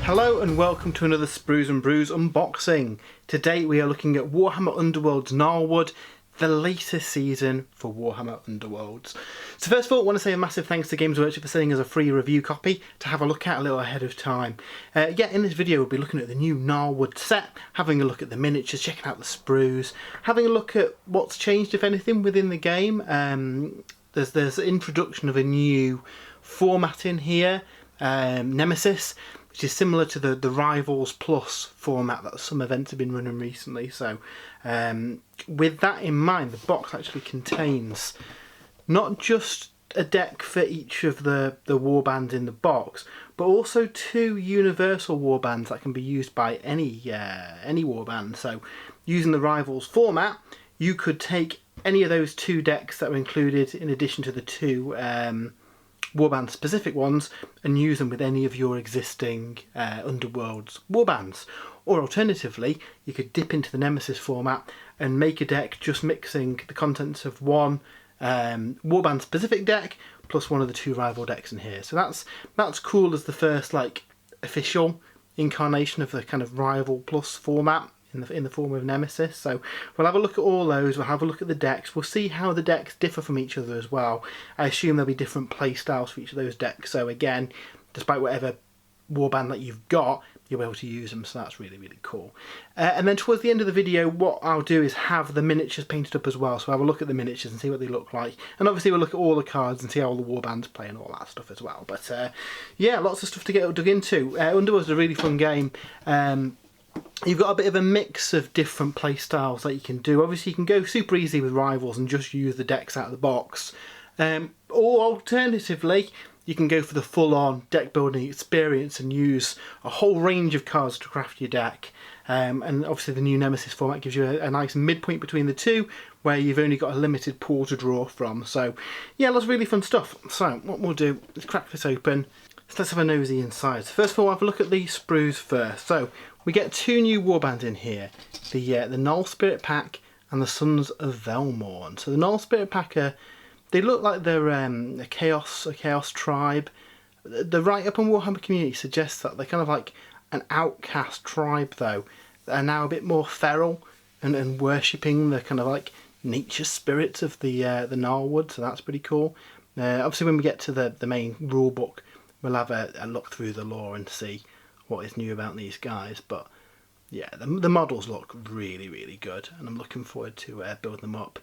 Hello and welcome to another Sprues and Brews unboxing. Today we are looking at Warhammer Underworlds Gnarlwood, the latest season for Warhammer Underworlds. So first of all, I want to say a massive thanks to Games Workshop for sending us a free review copy to have a look at a little ahead of time. In this video we'll be looking at the new Gnarlwood set, having a look at the miniatures, checking out the sprues, having a look at what's changed if anything within the game. There's an introduction of a new format in here, Nemesis, which is similar to the Rivals Plus format that some events have been running recently. So with that in mind, the box actually contains not just a deck for each of the warbands in the box, but also two universal warbands that can be used by any warband. So using the Rivals format, you could take any of those two decks that were included in addition to the two warband specific ones and use them with any of your existing Underworlds warbands. Or alternatively, you could dip into the Nemesis format and make a deck just mixing the contents of one warband specific deck plus one of the two rival decks in here. So that's cool as the first like official incarnation of the kind of Rival Plus format in the form of Nemesis. So we'll have a look at all those, we'll have a look at the decks, we'll see how the decks differ from each other as well. I assume there'll be different play styles for each of those decks, so again, despite whatever warband that you've got, you'll be able to use them, so that's really, really cool. And then towards the end of the video, what I'll do is have the miniatures painted up as well, so have a look at the miniatures and see what they look like. And obviously we'll look at all the cards and see how all the warbands play and all that stuff as well. But yeah, lots of stuff to get dug into. Underworlds is a really fun game. You've got a bit of a mix of different play styles that you can do. Obviously you can go super easy with Rivals and just use the decks out of the box. Or alternatively, you can go for the full-on deck building experience and use a whole range of cards to craft your deck. And obviously the new Nemesis format gives you a nice midpoint between the two, where you've only got a limited pool to draw from. So yeah, lots of really fun stuff. So what we'll do is crack this open. So let's have a nosy inside. So first of all, we'll have a look at the sprues first. So we get two new warbands in here, the Gnarlspirit Pack and the Sons of Velmorn. So the Gnarlspirit Pack they look like they're a chaos tribe. The write-up on Warhammer community suggests that they're kind of like an outcast tribe though, that are now a bit more feral and worshipping the kind of like nature spirits of the Gnarlwood, so that's pretty cool. Obviously when we get to the main rule book, we'll have a look through the lore and see what is new about these guys, but yeah, the models look really, really good, and I'm looking forward to building them up.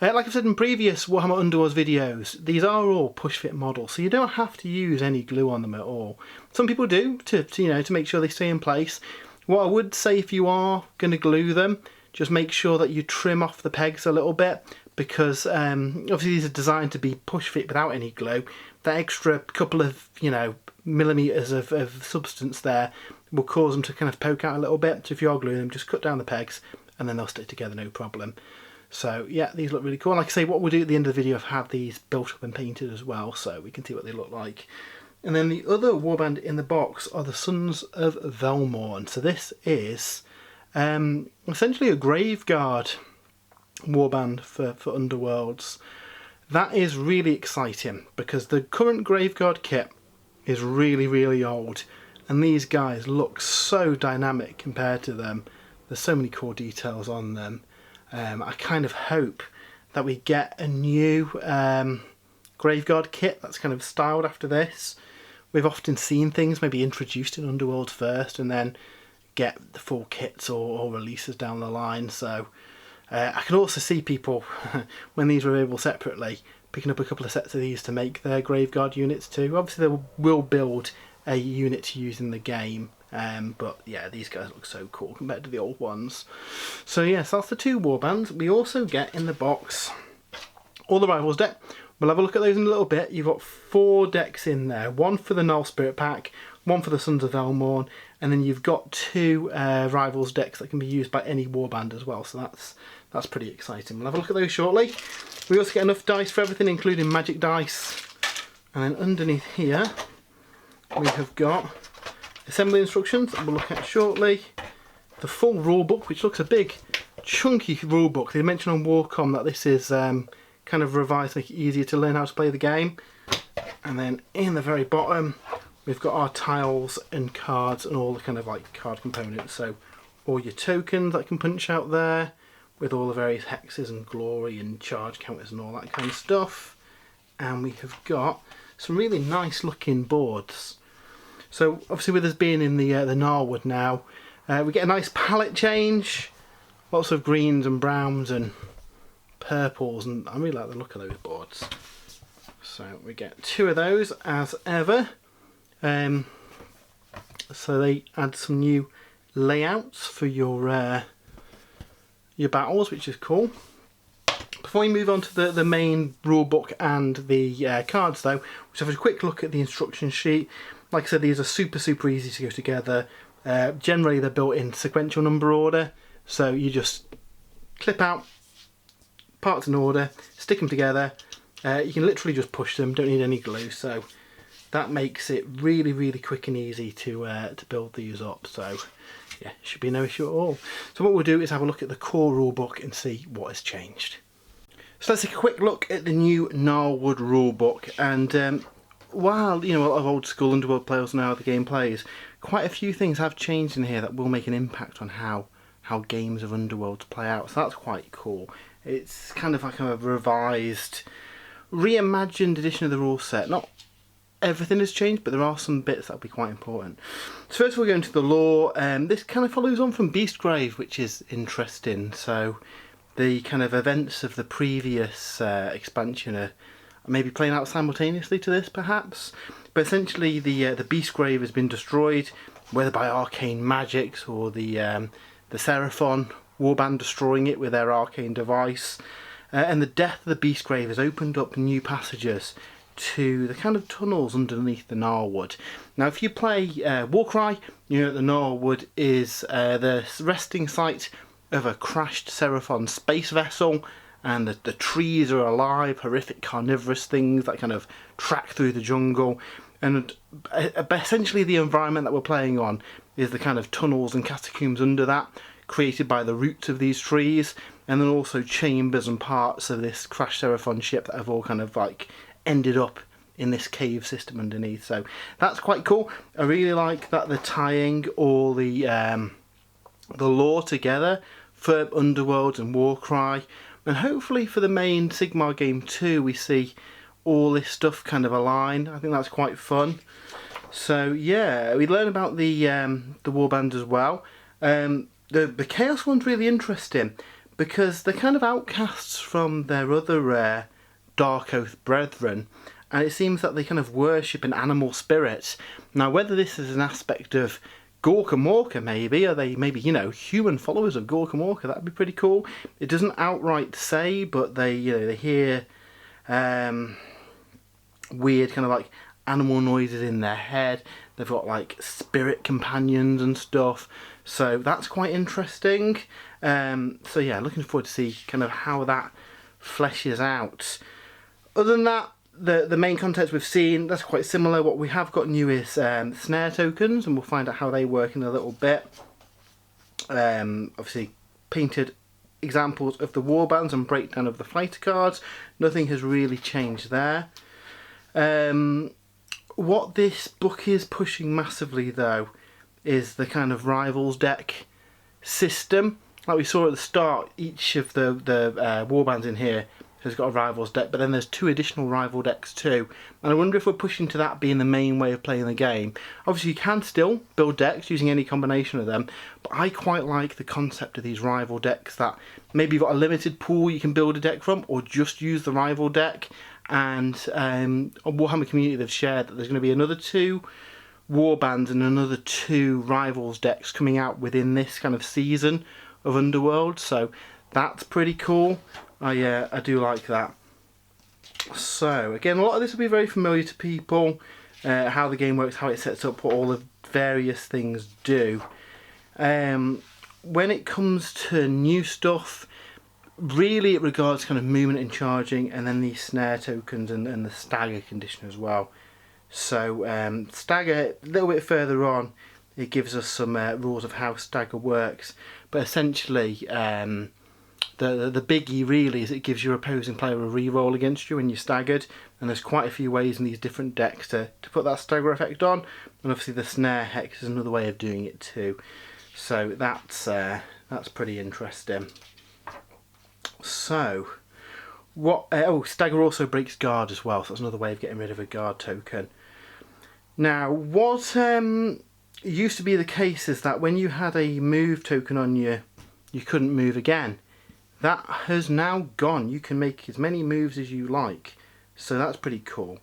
Like I've said in previous Warhammer Underworlds videos, these are all push-fit models, so you don't have to use any glue on them at all. Some people do to make sure they stay in place. What I would say, if you are going to glue them, just make sure that you trim off the pegs a little bit, because obviously these are designed to be push-fit without any glue. That extra couple of millimeters of substance there will cause them to kind of poke out a little bit. So if you are gluing them, just cut down the pegs and then they'll stick together no problem. So yeah, these look really cool. Like I say, what we'll do at the end of the video is have these built up and painted as well, so we can see what they look like. And then the other warband in the box are the Sons of Velmorn. So this is essentially a Graveguard warband for Underworlds. That is really exciting because the current Graveguard kit is really, really old, and these guys look so dynamic compared to them. There's so many cool details on them. I kind of hope that we get a new Graveguard kit that's kind of styled after this. We've often seen things maybe introduced in Underworld first and then get the full kits or releases down the line. So I can also see people, when these were available separately, picking up a couple of sets of these to make their Graveguard units too. Obviously they will build a unit to use in the game, but yeah, these guys look so cool compared to the old ones. So yes, that's the two warbands. We also get in the box all the Rivals deck. We'll have a look at those in a little bit. You've got 4 decks in there, one for the Gnarlspirit Pack, one for the Sons of Velmorn, and then you've got 2 Rivals decks that can be used by any warband as well, so that's pretty exciting. We'll have a look at those shortly. We also get enough dice for everything, including magic dice. And then underneath here, we have got assembly instructions that we'll look at shortly. The full rulebook, which looks a big, chunky rulebook. They mentioned on Warcom that this is kind of revised to make it easier to learn how to play the game. And then in the very bottom, we've got our tiles and cards and all the kind of like card components. So all your tokens that can punch out there with all the various hexes and glory and charge counters and all that kind of stuff. And we have got some really nice looking boards. So obviously with us being in the Gnarlwood now, we get a nice palette change. Lots of greens and browns and purples, and I really like the look of those boards. So we get 2 of those as ever. So they add some new layouts for your battles, which is cool. Before we move on to the main rulebook and the cards though, let's have a quick look at the instruction sheet. Like I said, these are super easy to go together. Generally they're built in sequential number order, so you just clip out parts in order, stick them together. You can literally just push them, don't need any glue, so that makes it really quick and easy to build these up. So yeah, should be no issue at all. So what we'll do is have a look at the core rulebook and see what has changed. So let's take a quick look at the new Gnarlwood rulebook, and while you know a lot of old school Underworld players know how the game plays, quite a few things have changed in here that will make an impact on how games of Underworld play out. So that's quite cool. It's kind of like a revised, reimagined edition of the rule set. Not everything has changed, but there are some bits that will be quite important. So first we'll go into the lore. This kind of follows on from Beastgrave, which is interesting. So the kind of events of the previous expansion are maybe playing out simultaneously to this, perhaps. But essentially the Beastgrave has been destroyed, whether by arcane magics or the Seraphon Warband destroying it with their arcane device. And the death of the Beastgrave has opened up new passages to the kind of tunnels underneath the Gnarlwood. Now if you play Warcry, you know that the Gnarlwood is the resting site of a crashed Seraphon space vessel, and the trees are alive, horrific carnivorous things that kind of track through the jungle. And essentially the environment that we're playing on is the kind of tunnels and catacombs under that, created by the roots of these trees, and then also chambers and parts of this crashed Seraphon ship that have all kind of like ended up in this cave system underneath. So that's quite cool. I really like that they're tying all the lore together for Underworld and Warcry, and hopefully for the main Sigmar game too we see all this stuff kind of align. I think that's quite fun. So yeah, we learn about the Warband as well. The Chaos one's really interesting because they're kind of outcasts from their other Dark Oath brethren, and it seems that they kind of worship an animal spirit. Now whether this is an aspect of Gorka Morka, maybe, are they maybe, you know, human followers of Gorka Morka? That'd be pretty cool. It doesn't outright say, but they, you know, they hear weird kind of like animal noises in their head. They've got like spirit companions and stuff, so that's quite interesting. So yeah, looking forward to see kind of how that fleshes out. Other than that, the main context we've seen, that's quite similar. What we have got new is snare tokens, and we'll find out how they work in a little bit. Obviously painted examples of the warbands and breakdown of the fighter cards. Nothing has really changed there. What this book is pushing massively though is the kind of rivals deck system. Like we saw at the start, each of the warbands in here has got a rivals deck, but then there's 2 additional rival decks too, and I wonder if we're pushing to that being the main way of playing the game. Obviously you can still build decks using any combination of them, but I quite like the concept of these rival decks, that maybe you've got a limited pool you can build a deck from, or just use the rival deck. And on Warhammer Community they've shared that there's going to be another 2 warbands and another 2 rivals decks coming out within this kind of season of Underworld, so that's pretty cool. I do like that. So again, a lot of this will be very familiar to people, how the game works, how it sets up, what all the various things do. When it comes to new stuff, really it regards kind of movement and charging, and then these snare tokens and the stagger condition as well. So stagger, a little bit further on, it gives us some rules of how stagger works, but essentially the biggie really is it gives your opposing player a reroll against you when you're staggered, and there's quite a few ways in these different decks to put that stagger effect on, and obviously the snare hex is another way of doing it too. So that's pretty interesting. So what? Oh, stagger also breaks guard as well, so that's another way of getting rid of a guard token. Now, what used to be the case is that when you had a move token on you, you couldn't move again. That has now gone. You can make as many moves as you like, so that's pretty cool.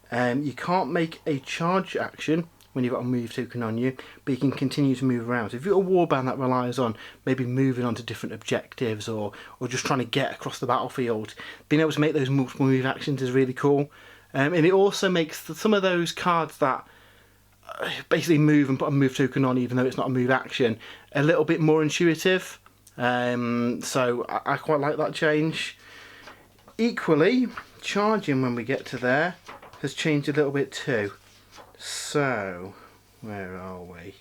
You can't make a charge action when you've got a move token on you, but you can continue to move around. So if you've got a warband that relies on maybe moving on to different objectives or just trying to get across the battlefield, being able to make those multiple move actions is really cool. And it also makes some of those cards that basically move and put a move token on even though it's not a move action a little bit more intuitive. So I quite like that change. Equally, charging when we get to there has changed a little bit too. So, where are we?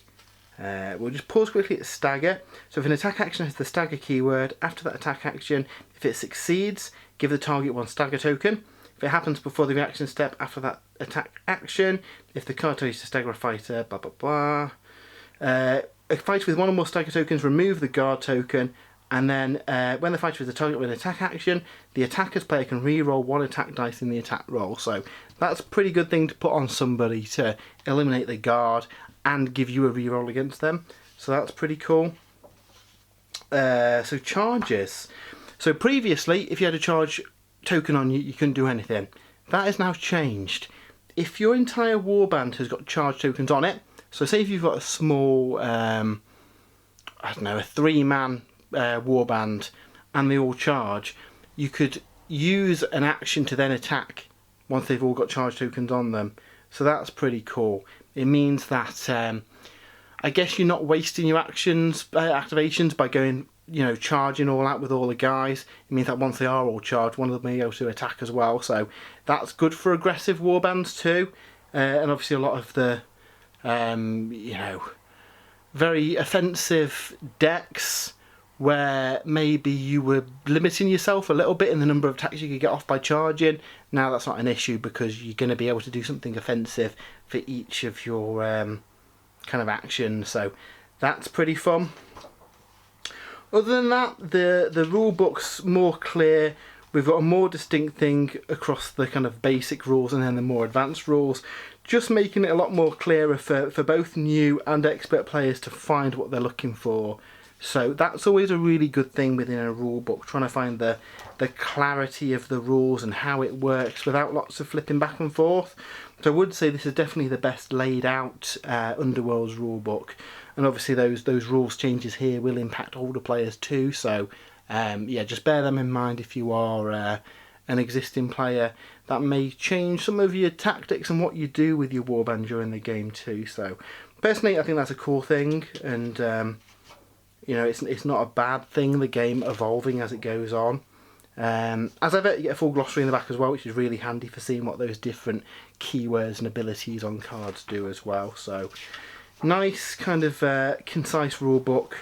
We'll just pause quickly at stagger. So if an attack action has the stagger keyword, after that attack action, if it succeeds, give the target one stagger token. If it happens before the reaction step after that attack action, if the card tells you to stagger a fighter, blah blah blah. A fighter with one or more stagger tokens, remove the guard token, and then when the fighter is the target with an attack action, the attacker's player can re-roll one attack dice in the attack roll. So that's a pretty good thing to put on somebody to eliminate the guard and give you a re-roll against them. So that's pretty cool. So charges. So previously, if you had a charge token on you, you couldn't do anything. That has now changed. If your entire warband has got charge tokens on it, so say if you've got a small, I don't know, a 3-man warband and they all charge, you could use an action to then attack once they've all got charge tokens on them. So that's pretty cool. It means that I guess you're not wasting your activations by going, you know, charging all out with all the guys. It means that once they are all charged, one of them may be able to attack as well. So that's good for aggressive warbands too. And obviously a lot of the, you know, very offensive decks where maybe you were limiting yourself a little bit in the number of attacks you could get off by charging. Now that's not an issue because you're going to be able to do something offensive for each of your kind of actions. So that's pretty fun. Other than that, the rule book's more clear. We've got a more distinct thing across the kind of basic rules and then the more advanced rules, just making it a lot more clearer for both new and expert players to find what they're looking for. So that's always a really good thing within a rule book, trying to find the clarity of the rules and how it works without lots of flipping back and forth. So I would say this is definitely the best laid out Underworlds rule book. And obviously those rules changes here will impact older players too. So yeah, just bear them in mind if you are an existing player. That may change some of your tactics and what you do with your warband during the game too. So personally, I think that's a cool thing, and you know, it's not a bad thing, the game evolving as it goes on. As ever, you get a full glossary in the back as well, which is really handy for seeing what those different keywords and abilities on cards do as well. So nice kind of concise rule book.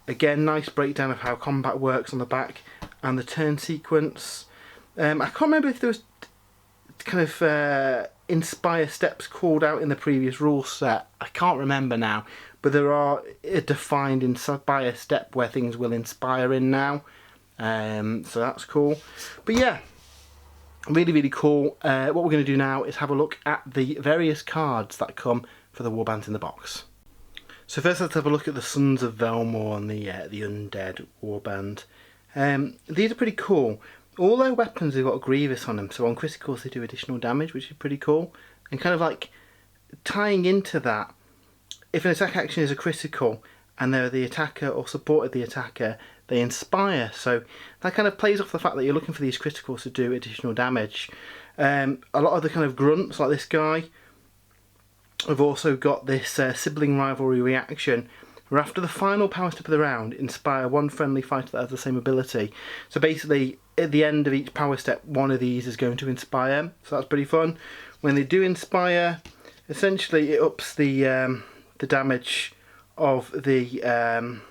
Again, nice breakdown of how combat works on the back and the turn sequence. I can't remember if there was kind of inspire steps called out in the previous rule set. I can't remember now, but there are a defined inspire step where things will inspire in now. So that's cool. But yeah, really, really cool. What we're going to do now is have a look at the various cards that come for the warbands in the box. So first let's have a look at the Sons of Velmorn, the undead warband. These are pretty cool. All their weapons have got a Grievous on them, so on criticals they do additional damage, which is pretty cool. And kind of like tying into that, if an attack action is a critical and they're the attacker or supported the attacker, they inspire. So that kind of plays off the fact that you're looking for these criticals to do additional damage. A lot of the kind of grunts, like this guy, have also got this sibling rivalry reaction, where after the final power step of the round, inspire one friendly fighter that has the same ability. So basically, at the end of each power step, one of these is going to inspire. So that's pretty fun. When they do inspire, essentially it ups the damage of the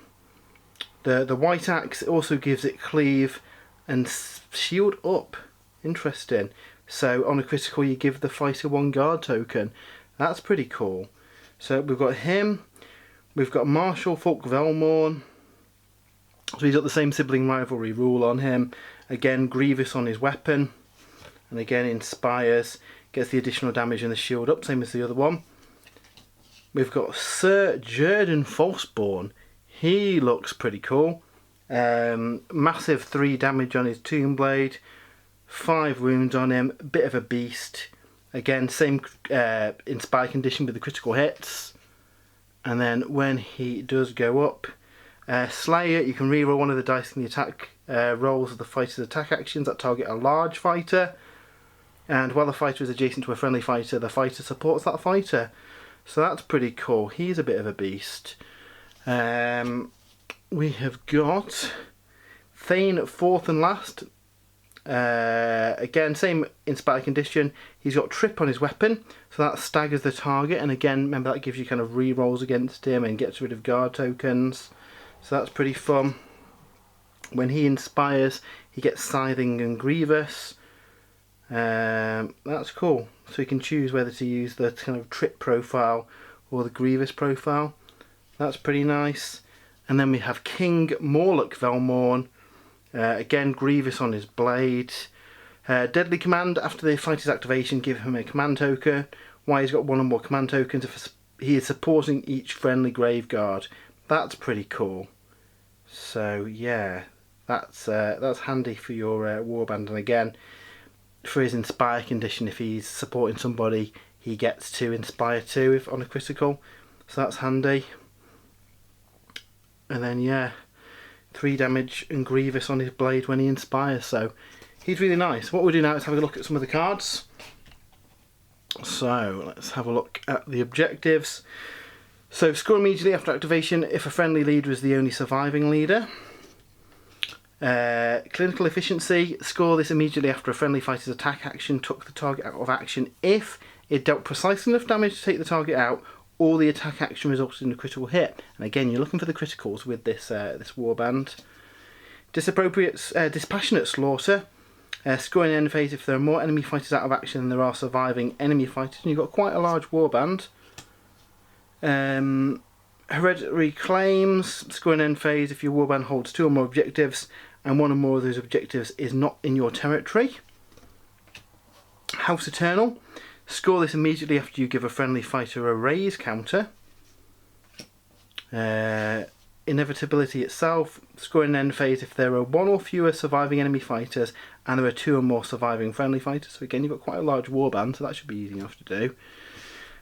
The white axe also gives it cleave and shield up. Interesting. So on a critical you give the fighter 1 guard token. That's pretty cool. So we've got him. We've got Marshal Fulk Velmorn. So he's got the same sibling rivalry rule on him. Again, Grievous on his weapon. And again, inspires. Gets the additional damage and the shield up, same as the other one. We've got Sir Jerden Falseborn. He looks pretty cool. Massive 3 damage on his Tomb Blade. 5 wounds on him. Bit of a beast. Again, same inspire condition with the critical hits. And then when he does go up, Slayer, you can reroll one of the dice in the attack rolls of the fighter's attack actions that target a large fighter. And while the fighter is adjacent to a friendly fighter, the fighter supports that fighter. So that's pretty cool. He's a bit of a beast. We have got Thane 4th and last. Again, same inspire condition. He's got trip on his weapon, so that staggers the target. And again, remember that gives you kind of re-rolls against him and gets rid of guard tokens. So that's pretty fun. When he inspires, he gets Scything and Grievous. That's cool. So you can choose whether to use the kind of trip profile or the Grievous profile. That's pretty nice. And then we have King Morlock Velmorn. Again, Grievous on his blade. Deadly command. After the fighter's activation, give him a command token. Why he's got 1 or more command tokens if he is supporting each friendly grave guard. That's pretty cool. So yeah, that's handy for your warband. And again, for his inspire condition, if he's supporting somebody, he gets to inspire too if on a critical. So that's handy. And then yeah, 3 damage and Grievous on his blade when he inspires. So he's really nice. What we'll do now is have a look at some of the cards. So let's have a look at the objectives. So score immediately after activation if a friendly leader is the only surviving leader. Clinical efficiency, score this immediately after a friendly fighter's attack action took the target out of action if it dealt precisely enough damage to take the target out or the attack action resulted in a critical hit. And again, you're looking for the criticals with this this warband. Dispassionate slaughter, score in end phase if there are more enemy fighters out of action than there are surviving enemy fighters, and you've got quite a large warband. Hereditary claims, score in end phase if your warband holds 2 or more objectives and 1 or more of those objectives is not in your territory. House Eternal, score this immediately after you give a friendly fighter a raise counter. Inevitability itself, score in end phase if there are 1 or fewer surviving enemy fighters and there are 2 or more surviving friendly fighters. So again, you've got quite a large warband, so that should be easy enough to do.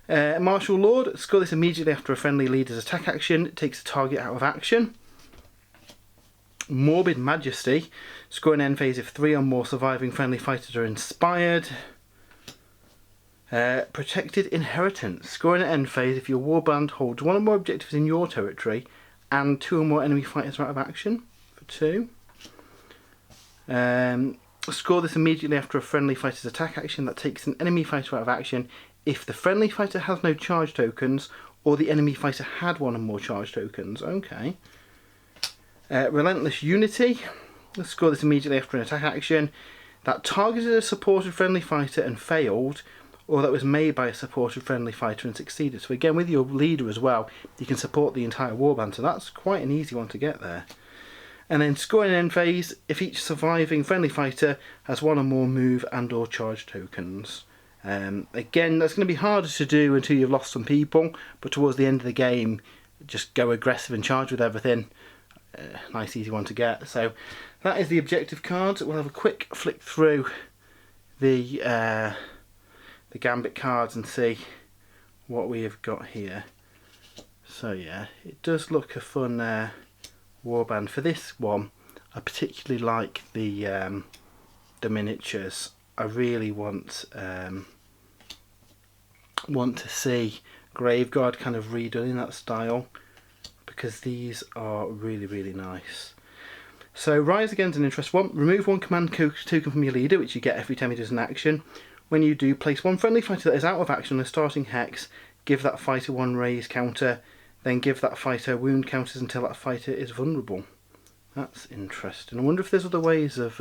Martial Lord, score this immediately after a friendly leader's attack action, it takes the target out of action. Morbid Majesty, score in end phase if 3 or more surviving friendly fighters are inspired. Protected Inheritance, score in end phase if your warband holds 1 or more objectives in your territory and 2 or more enemy fighters are out of action for 2. Score this immediately after a friendly fighter's attack action that takes an enemy fighter out of action if the friendly fighter has no charge tokens or the enemy fighter had 1 or more charge tokens. Okay. Relentless Unity, score this immediately after an attack action that targeted a supported friendly fighter and failed, or that was made by a supported friendly fighter and succeeded. So again, with your leader as well, you can support the entire warband, so that's quite an easy one to get there. And then score in end phase if each surviving friendly fighter has 1 or more move and or charge tokens. Again, that's going to be harder to do until you've lost some people, but towards the end of the game, just go aggressive and charge with everything. Nice easy one to get. So that is the objective cards. We'll have a quick flick through the Gambit cards and see what we have got here. So yeah, it does look a fun warband. For this one, I particularly like the miniatures. I really want to see Graveguard kind of redone in that style, because these are really, really nice. So Rise Against an Interest 1, remove 1 command token from your leader, which you get every time he does an action. When you do, place 1 friendly fighter that is out of action on a starting hex, give that fighter 1 raise counter, then give that fighter wound counters until that fighter is vulnerable. That's interesting. I wonder if there's other ways of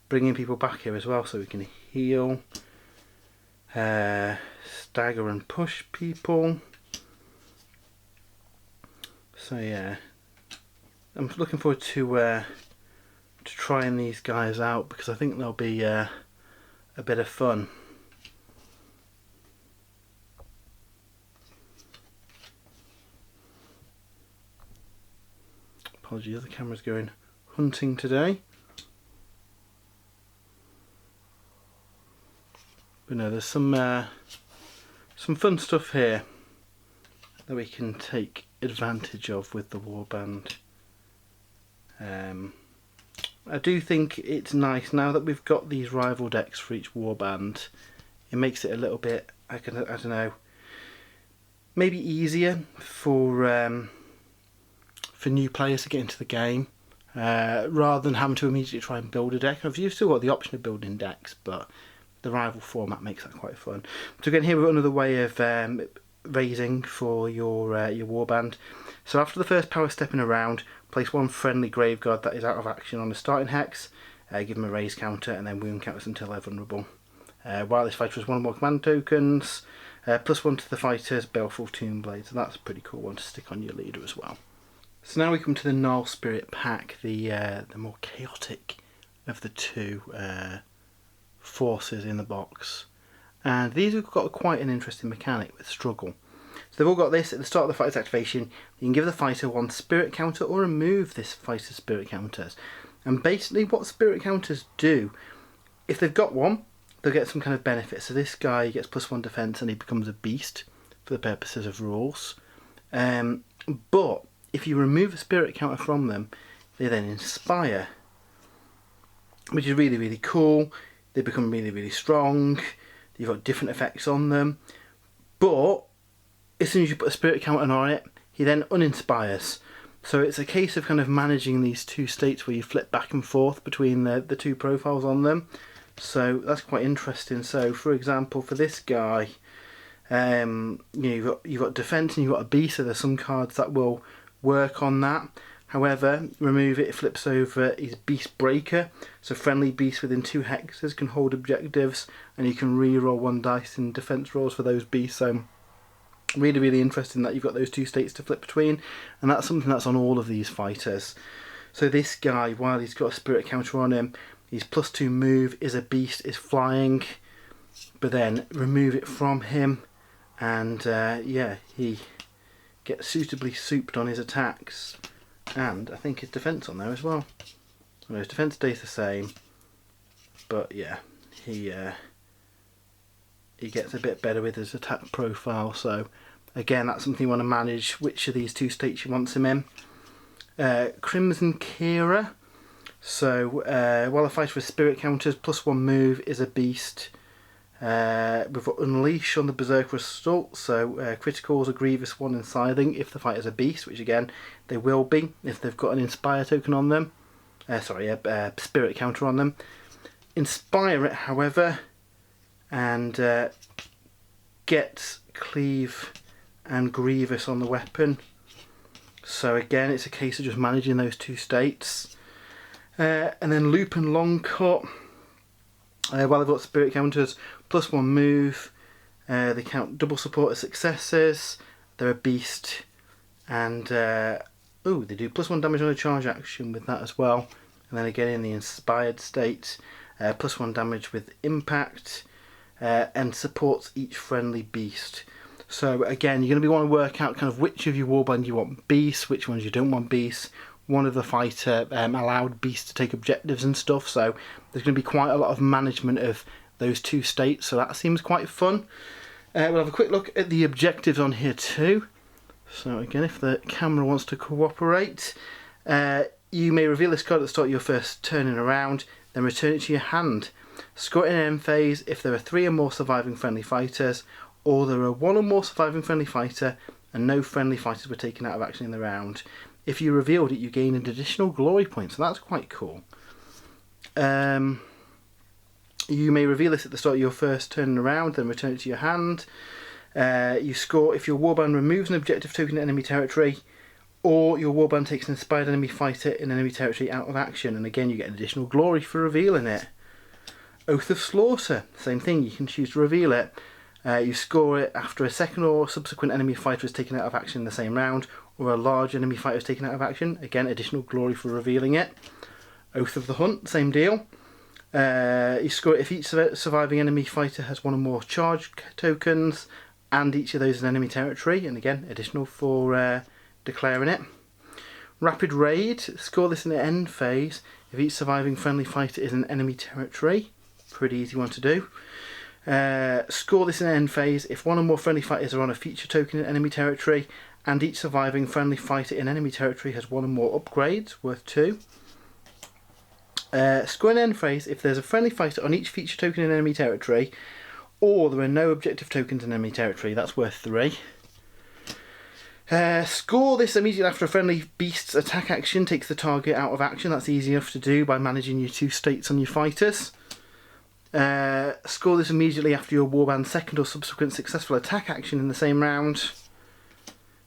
bringing people back here as well, so we can heal, stagger and push people. So yeah, I'm looking forward to trying these guys out, because I think they'll be a bit of fun. Apologies, the camera's going hunting today. But no, there's some fun stuff here that we can take advantage of with the Warband. I do think it's nice now that we've got these rival decks for each Warband. It makes it a little bit, I don't know, maybe easier for new players to get into the game, rather than having to immediately try and build a deck. You've still got the option of building decks, but the rival format makes that quite fun. So again, here we've got another way of raising for your Warband. So after the first power stepping around, place one friendly Graveguard that is out of action on the starting hex, give them a raise counter and then wound counters until they're vulnerable. While this fighter has one or more command tokens, +1 to the fighter's Baleful Tomb Blades, and that's a pretty cool one to stick on your leader as well. So now we come to the Gnarlspirit Pack, the more chaotic of the two forces in the box. And these have got quite an interesting mechanic with struggle. So they've all got this: at the start of the fighter's activation, you can give the fighter one spirit counter or remove this fighter's spirit counters. And basically what spirit counters do, if they've got one, they'll get some kind of benefit. So this guy gets +1 defense and he becomes a beast for the purposes of rules. But if you remove a spirit counter from them, they then inspire, which is really, really cool. They become really, really strong. You've got different effects on them. But as soon as you put a spirit counter on it, he then uninspires. So it's a case of kind of managing these two states where you flip back and forth between the two profiles on them. So that's quite interesting. So for example, for this guy, you've got defense and you've got a beast. So there's some cards that will work on that. However, remove it, flips over his Beast Breaker. So friendly beasts within 2 hexes can hold objectives, and you can re-roll 1 dice in defense rolls for those beasts. So really, really interesting that you've got those two states to flip between, and that's something that's on all of these fighters. So this guy, while he's got a spirit counter on him, his +2 move is a beast, is flying, but then remove it from him, and yeah, he gets suitably souped on his attacks. And I think his defense on there as well. Well, his defense stays the same, but yeah, he gets a bit better with his attack profile. So again, that's something you want to manage, which of these two states you want him in. Crimson Kira. So while a fighter with spirit counters, +1 move is a beast. We've got Unleash on the Berserker Assault, so criticals, a Grievous one, and Scything if the fighter's a beast, which again they will be if they've got an Inspire token on them. Spirit counter on them. Inspire it, however, and get Cleave and Grievous on the weapon. So again, it's a case of just managing those two states. And then Loop and Long Cut. While they've got spirit counters, +1 move, they count double support as successes, they're a beast, and they do +1 damage on a charge action with that as well. And then again in the inspired state, +1 damage with impact, and supports each friendly beast. So again, you're going to want to work out kind of which of your warband you want beasts, which ones you don't want beasts. One of the fighter allowed beasts to take objectives and stuff, so there's going to be quite a lot of management of those two states, so that seems quite fun. We'll have a quick look at the objectives on here too. So again, if the camera wants to cooperate, you may reveal this card at the start of your first turn in a round, then return it to your hand. Score it in end phase if there are 3 or more surviving friendly fighters, or there are 1 or more surviving friendly fighter and no friendly fighters were taken out of action in the round. If you revealed it, you gain an additional glory point, so that's quite cool. You may reveal this at the start of your first turn around, then return it to your hand. You score if your warband removes an objective token in enemy territory, or your warband takes an inspired enemy fighter in enemy territory out of action, and again you get additional glory for revealing it. Oath of Slaughter, same thing, you can choose to reveal it. You score it after a second or subsequent enemy fighter is taken out of action in the same round, or a large enemy fighter is taken out of action, again additional glory for revealing it. Oath of the Hunt, same deal. You score it if each surviving enemy fighter has one or more charge tokens, and each of those is enemy territory, and again additional for declaring it. Rapid Raid, score this in the end phase if each surviving friendly fighter is in enemy territory. Pretty easy one to do. Score this in the end phase if one or more friendly fighters are on a feature token in enemy territory, and each surviving friendly fighter in enemy territory has one or more upgrades, worth 2. Score in end phase if there's a friendly fighter on each feature token in enemy territory, or there are no objective tokens in enemy territory, that's worth 3. Score this immediately after a friendly beast's attack action takes the target out of action. That's easy enough to do by managing your 2 states on your fighters. Score this immediately after your warband's second or subsequent successful attack action in the same round.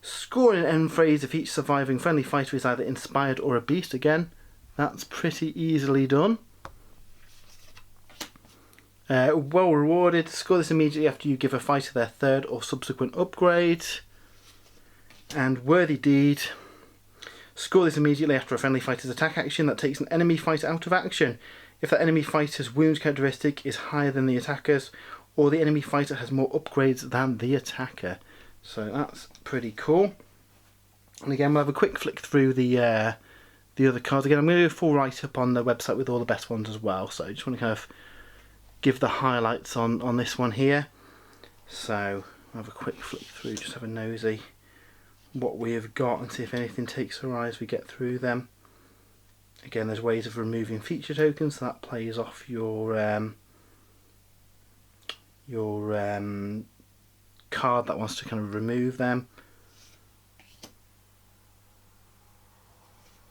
Score in end phase if each surviving friendly fighter is either inspired or a beast. Again, that's pretty easily done. Well rewarded. Score this immediately after you give a fighter their third or subsequent upgrade. And Worthy Deed. Score this immediately after a friendly fighter's attack action that takes an enemy fighter out of action if that enemy fighter's wound characteristic is higher than the attacker's, or the enemy fighter has more upgrades than the attacker. So that's pretty cool. And again, we'll have a quick flick through the other cards. Again, I'm going to do a full write-up on the website with all the best ones as well, so I just want to kind of give the highlights on this one here. So I'll have a quick flick through, just have a nosy what we have got and see if anything takes our eye as we get through them. Again, there's ways of removing feature tokens, so that plays off your card that wants to kind of remove them.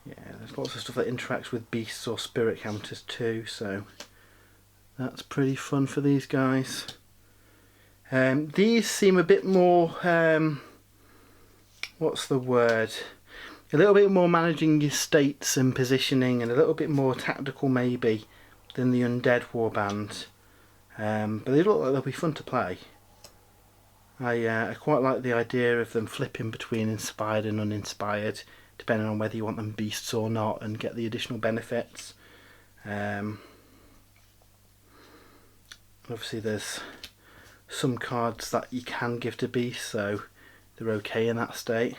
Yeah, there's lots of stuff that interacts with beasts or spirit counters too, so that's pretty fun for these guys. These seem a bit more, what's the word? A little bit more managing your states and positioning, and a little bit more tactical maybe than the Undead Warband. But they look like they'll be fun to play. I quite like the idea of them flipping between inspired and uninspired, depending on whether you want them beasts or not, and get the additional benefits. Obviously there's some cards that you can give to beasts, so they're okay in that state.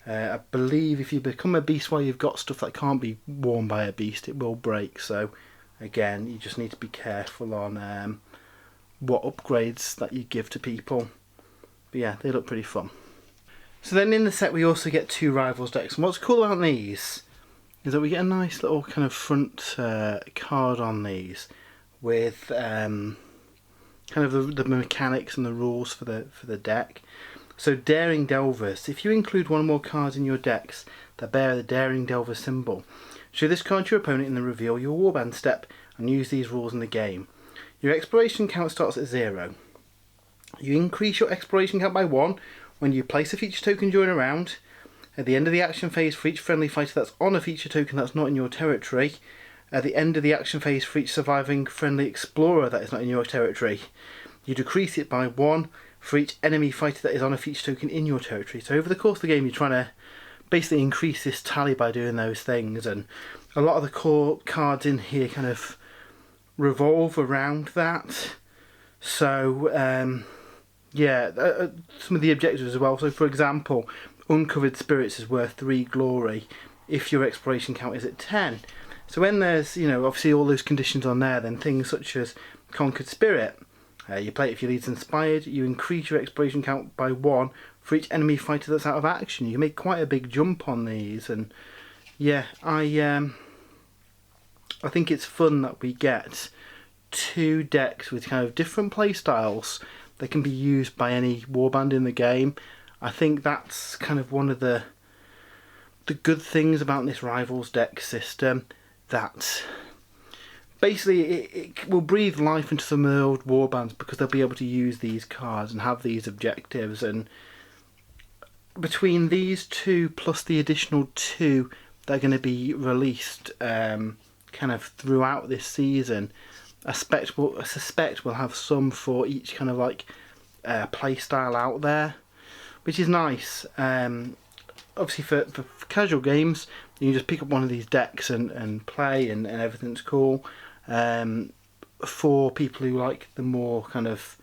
I believe if you become a beast while you've got stuff that can't be worn by a beast, it will break, so again you just need to be careful on what upgrades that you give to people. But yeah, they look pretty fun. So then in the set we also get 2 Rivals decks, and what's cool about these is that we get a nice little kind of front card on these with kind of the mechanics and the rules for the deck. So Daring Delvers, if you include one or more cards in your decks that bear the Daring Delver symbol, show this card to your opponent in the reveal your warband step and use these rules in the game. Your exploration count starts at 0. You increase your exploration count by 1 when you place a feature token during a round. At the end of the action phase for each friendly fighter that's on a feature token that's not in your territory. At the end of the action phase for each surviving friendly explorer that is not in your territory. You decrease it by 1 for each enemy fighter that is on a feature token in your territory. So over the course of the game you're trying to basically increase this tally by doing those things, and a lot of the core cards in here kind of revolve around that. So yeah, some of the objectives as well. So for example, Uncovered Spirits is worth 3 glory if your exploration count is at 10. So when there's, you know, obviously all those conditions on there, then things such as Conquered Spirit, you play it if your lead's inspired, you increase your exploration count by 1 for each enemy fighter that's out of action. You make quite a big jump on these, and yeah, I think it's fun that we get 2 decks with kind of different play styles that can be used by any warband in the game. I think that's kind of one of the good things about this Rivals deck system, that basically it will breathe life into some of the old warbands because they'll be able to use these cards and have these objectives, and between these two plus the additional two that are going to be released kind of throughout this season, I suspect we'll have some for each kind of like play style out there, which is nice. Obviously for casual games, you can just pick up one of these decks and play, and everything's cool. For people who like the more kind of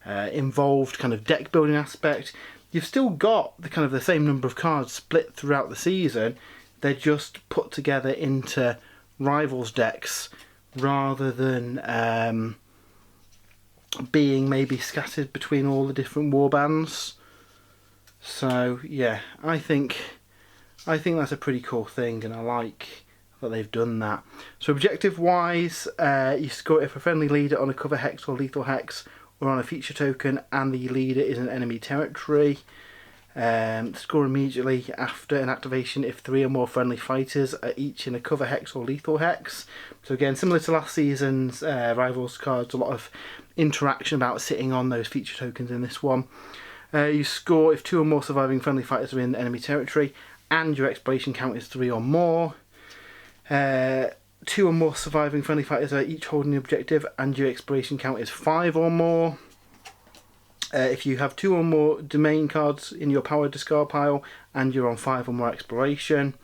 involved kind of deck building aspect, you've still got the kind of the same number of cards split throughout the season. They're just put together into rivals decks rather than being maybe scattered between all the different warbands. So yeah, I think that's a pretty cool thing, and I like that they've done that. So objective wise, you score if a friendly leader on a cover hex or lethal hex or on a feature token and the leader is in enemy territory. Score immediately after an activation if 3 or more friendly fighters are each in a cover hex or lethal hex. So again, similar to last season's Rivals cards, a lot of interaction about sitting on those feature tokens in this one. You score if 2 or more surviving friendly fighters are in enemy territory and your exploration count is 3 or more. 2 or more surviving friendly fighters are each holding the objective and your exploration count is 5 or more. If you have 2 or more domain cards in your power discard pile and you're on 5 or more exploration,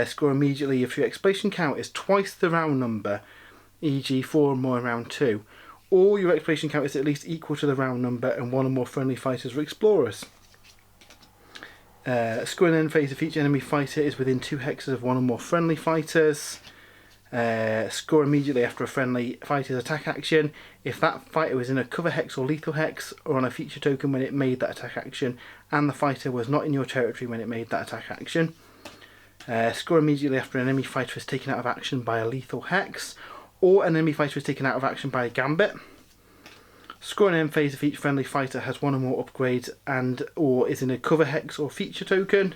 score immediately if your exploration count is twice the round number, e.g. 4 or more in round 2, or your exploration count is at least equal to the round number and 1 or more friendly fighters or explorers. Score in the end phase if each enemy fighter is within 2 hexes of 1 or more friendly fighters. Score immediately after a friendly fighter's attack action if that fighter was in a cover hex or lethal hex or on a feature token when it made that attack action and the fighter was not in your territory when it made that attack action. Score immediately after an enemy fighter is taken out of action by a lethal hex or an enemy fighter is taken out of action by a gambit. Score in end phase if each friendly fighter has 1 or more upgrades and or is in a cover hex or feature token.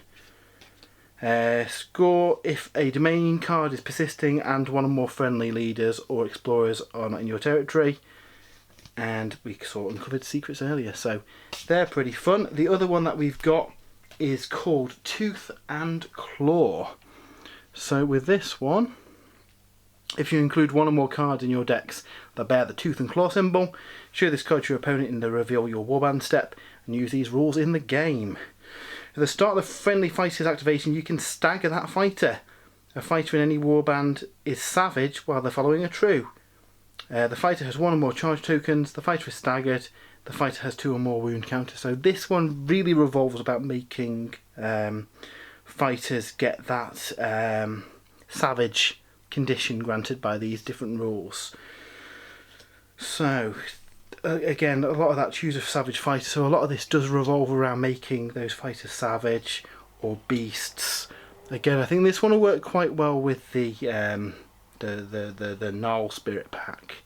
Score if a domain card is persisting and 1 or more friendly leaders or explorers are not in your territory. And we saw uncovered secrets earlier, so they're pretty fun. The other one that we've got is called Tooth and Claw. So with this one, if you include 1 or more cards in your decks that bear the Tooth and Claw symbol, show this card to your opponent in the reveal your warband step and use these rules in the game. At the start of the friendly fighter's activation, you can stagger that fighter. A fighter in any warband is savage while they're following a true. The fighter has 1 or more charge tokens, the fighter is staggered, the fighter has 2 or more wound counters. So this one really revolves about making fighters get that savage condition granted by these different rules. So again, a lot of that choose a savage fighter, so a lot of this does revolve around making those fighters savage or beasts. Again, I think this one will work quite well with the Gnarlspirit Pack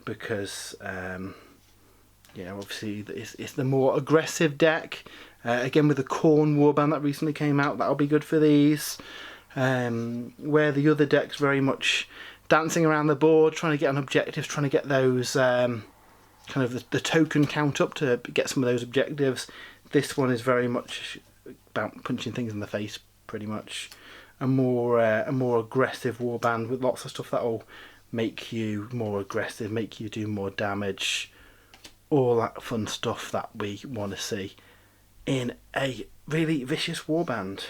because yeah, obviously it's the more aggressive deck. Again, with the Khorne warband that recently came out, that'll be good for these. Where the other deck's very much dancing around the board, trying to get on objectives, trying to get those kind of the token count up to get some of those objectives. This one is very much about punching things in the face, pretty much. A more aggressive warband with lots of stuff that'll make you more aggressive, make you do more damage, all that fun stuff that we want to see in a really vicious warband.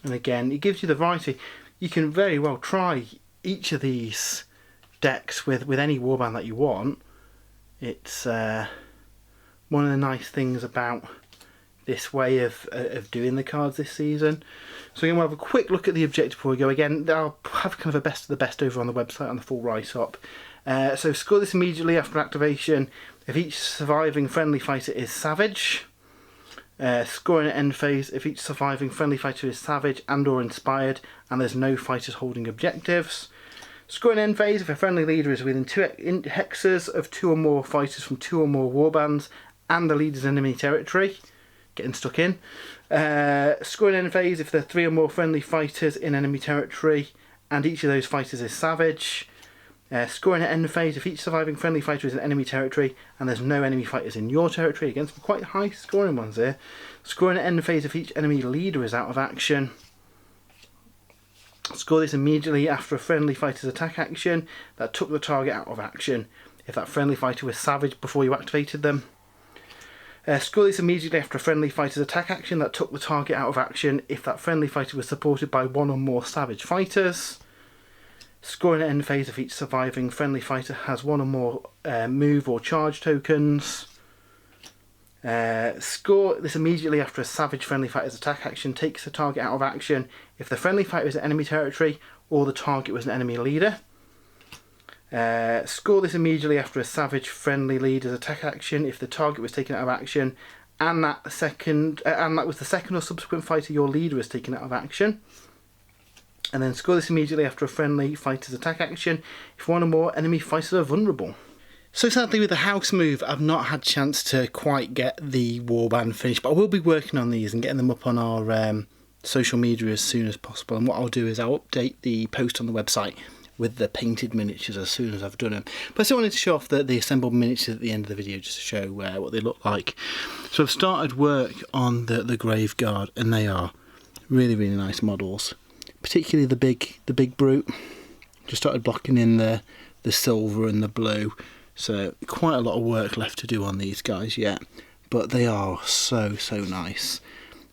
And again, it gives you the variety. You can very well try each of these decks with any warband that you want. It's one of the nice things about this way of doing the cards this season. So again, we'll have a quick look at the objective before we go. Again, I'll have kind of a best of the best over on the website on the full write-up. So score this immediately after activation if each surviving friendly fighter is savage. Score in an end phase if each surviving friendly fighter is savage and or inspired and there's no fighters holding objectives. Score in end phase if a friendly leader is within 2 hexes of 2 or more fighters from 2 or more warbands and the leader's enemy territory. Getting stuck in. Score in end phase if there are 3 or more friendly fighters in enemy territory and each of those fighters is savage. Scoring at end phase, if each surviving friendly fighter is in enemy territory and there's no enemy fighters in your territory, again some quite high scoring ones here. Scoring at end phase if each enemy leader is out of action. Score this immediately after a friendly fighter's attack action that took the target out of action if that friendly fighter was savaged before you activated them. Score this immediately after a friendly fighter's attack action that took the target out of action if that friendly fighter was supported by one or more savage fighters. Scoring at end phase if each surviving friendly fighter has one or more move or charge tokens. Score this immediately after a savage friendly fighter's attack action takes the target out of action if the friendly fighter is in enemy territory or the target was an enemy leader. Score this immediately after a savage friendly leader's attack action if the target was taken out of action and that was the second or subsequent fighter your leader is taken out of action. And then score this immediately after a friendly fighter's attack action if one or more enemy fighters are vulnerable. So sadly with the house move I've not had a chance to quite get the Warband finished, but I will be working on these and getting them up on our social media as soon as possible. And what I'll do is I'll update the post on the website with the painted miniatures as soon as I've done them. But I still wanted to show off the assembled miniatures at the end of the video just to show what they look like. So I've started work on the Grave Guard and they are really, really nice models. Particularly the big brute. Just started blocking in the silver and the blue, so quite a lot of work left to do on these guys yet, but they are so nice.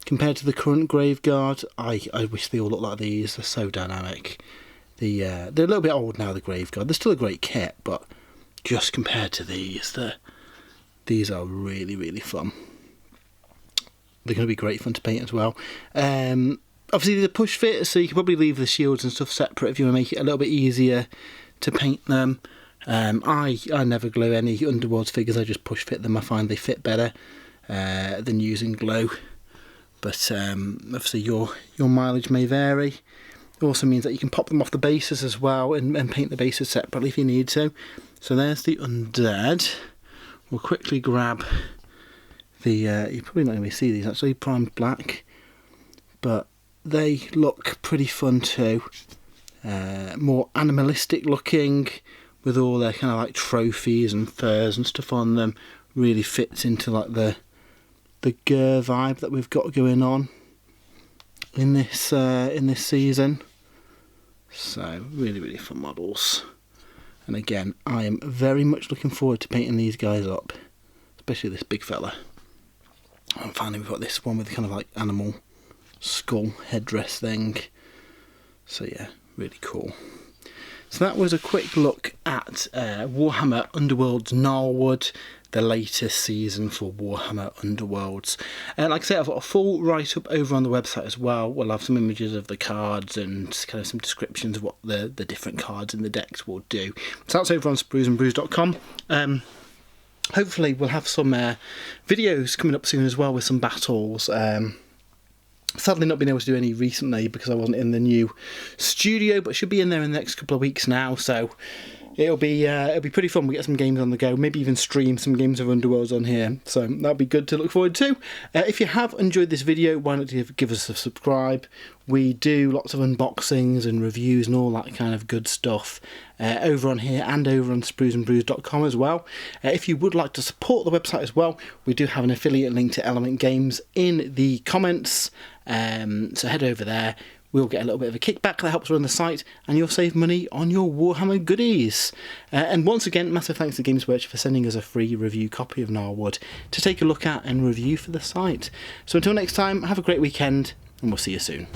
Compared to the current Grave Guard, I wish they all looked like these. They're so dynamic. They're a little bit old now, the Grave Guard. They're still a great kit, but just compared to these are really, really fun. They're going to be great fun to paint as well. Obviously these are push fit, so you can probably leave the shields and stuff separate if you want to make it a little bit easier to paint them. I never glue any Underworlds figures, I just push fit them. I find they fit better than using glue. But obviously your mileage may vary. It also means that you can pop them off the bases as well and paint the bases separately if you need to. So there's the undead. We'll quickly grab the, you're probably not going to see these actually, primed black. But they look pretty fun too. More animalistic looking with all their kind of like trophies and furs and stuff on them. Really fits into like the Ghur vibe that we've got going on in this season. So really, really fun models. And again, I am very much looking forward to painting these guys up, especially this big fella. And finally we've got this one with kind of like animal skull headdress thing. So yeah, really cool. So that was a quick look at Warhammer Underworlds Gnarlwood, the latest season for Warhammer Underworlds. Like I said, I've got a full write-up over on the website as well. We'll have some images of the cards and kind of some descriptions of what the different cards in the decks will do. So that's over on spruesandbrews.com. Hopefully we'll have some videos coming up soon as well with some battles. Sadly not been able to do any recently because I wasn't in the new studio, but should be in there in the next couple of weeks now, so it'll be pretty fun. We get some games on the go, maybe even stream some games of Underworlds on here, so that'll be good to look forward to. If you have enjoyed this video, why not give us a subscribe? We do lots of unboxings and reviews and all that kind of good stuff over on here and over on spruesandbrews.com as well. If you would like to support the website as well, we do have an affiliate link to Element Games in the comments, so head over there. We'll get a little bit of a kickback that helps run the site, and you'll save money on your Warhammer goodies. And once again, massive thanks to Games Workshop for sending us a free review copy of Gnarlwood to take a look at and review for the site. So until next time, have a great weekend, and we'll see you soon.